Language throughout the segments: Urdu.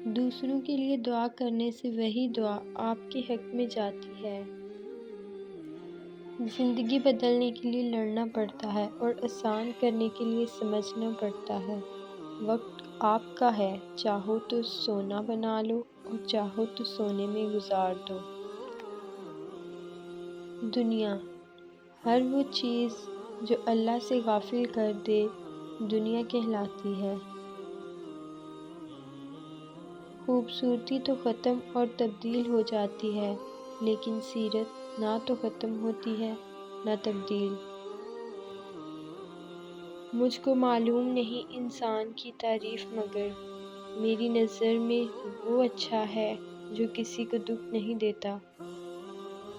دوسروں کے لیے دعا کرنے سے وہی دعا آپ کے حق میں جاتی ہے۔ زندگی بدلنے کے لیے لڑنا پڑتا ہے اور آسان کرنے کے لیے سمجھنا پڑتا ہے۔ وقت آپ کا ہے، چاہو تو سونا بنا لو اور چاہو تو سونے میں گزار دو۔ دنیا، ہر وہ چیز جو اللہ سے غافل کر دے دنیا کہلاتی ہے۔ خوبصورتی تو ختم اور تبدیل ہو جاتی ہے، لیکن سیرت نہ تو ختم ہوتی ہے نہ تبدیل۔ مجھ کو معلوم نہیں انسان کی تعریف، مگر میری نظر میں وہ اچھا ہے جو کسی کو دکھ نہیں دیتا۔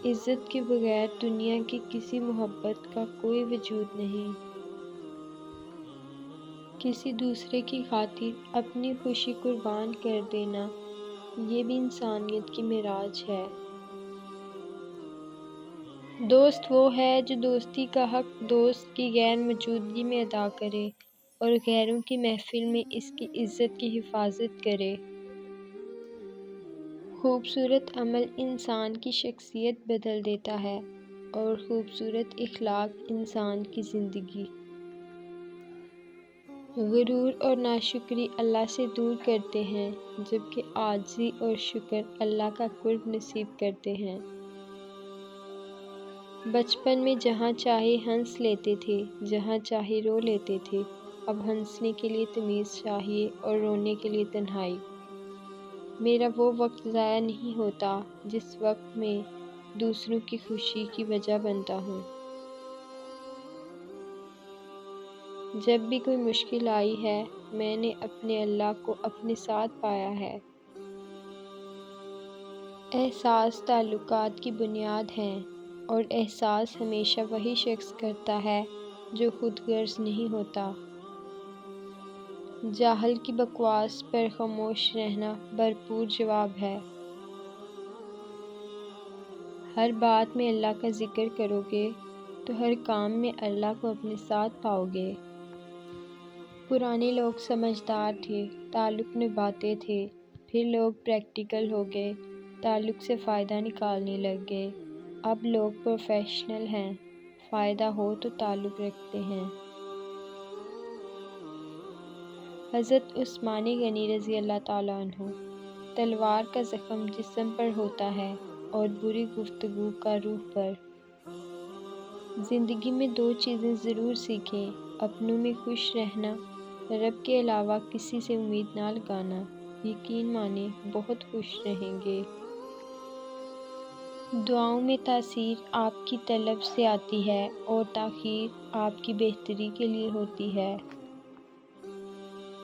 عزت کے بغیر دنیا کی کسی محبت کا کوئی وجود نہیں۔ کسی دوسرے کی خاطر اپنی خوشی قربان کر دینا، یہ بھی انسانیت کی معراج ہے۔ دوست وہ ہے جو دوستی کا حق دوست کی غیر موجودگی میں ادا کرے اور غیروں کی محفل میں اس کی عزت کی حفاظت کرے۔ خوبصورت عمل انسان کی شخصیت بدل دیتا ہے اور خوبصورت اخلاق انسان کی زندگی۔ غرور اور ناشکری اللہ سے دور کرتے ہیں، جبکہ عاجزی اور شکر اللہ کا قرب نصیب کرتے ہیں۔ بچپن میں جہاں چاہے ہنس لیتے تھے، جہاں چاہے رو لیتے تھے، اب ہنسنے کے لیے تمیز چاہیے اور رونے کے لیے تنہائی۔ میرا وہ وقت ضائع نہیں ہوتا جس وقت میں دوسروں کی خوشی کی وجہ بنتا ہوں۔ جب بھی کوئی مشکل آئی ہے، میں نے اپنے اللہ کو اپنے ساتھ پایا ہے۔ احساس تعلقات کی بنیاد ہیں، اور احساس ہمیشہ وہی شخص کرتا ہے جو خود غرض نہیں ہوتا۔ جاہل کی بکواس پر خاموش رہنا بھرپور جواب ہے۔ ہر بات میں اللہ کا ذکر کرو گے تو ہر کام میں اللہ کو اپنے ساتھ پاؤ گے۔ پرانے لوگ سمجھدار تھے، تعلق نبھاتے تھے، پھر لوگ پریکٹیکل ہو گئے، تعلق سے فائدہ نکالنے لگ گئے۔ اب لوگ پروفیشنل ہیں، فائدہ ہو تو تعلق رکھتے ہیں۔ حضرت عثمان غنی رضی اللہ تعالیٰ عنہ: تلوار کا زخم جسم پر ہوتا ہے اور بری گفتگو کا روح پر۔ زندگی میں دو چیزیں ضرور سیکھیں: اپنوں میں خوش رہنا، رب کے علاوہ کسی سے امید نہ لگانا۔ یقین مانیں بہت خوش رہیں گے۔ دعاؤں میں تاثیر آپ کی طلب سے آتی ہے اور تاخیر آپ کی بہتری کے لیے ہوتی ہے۔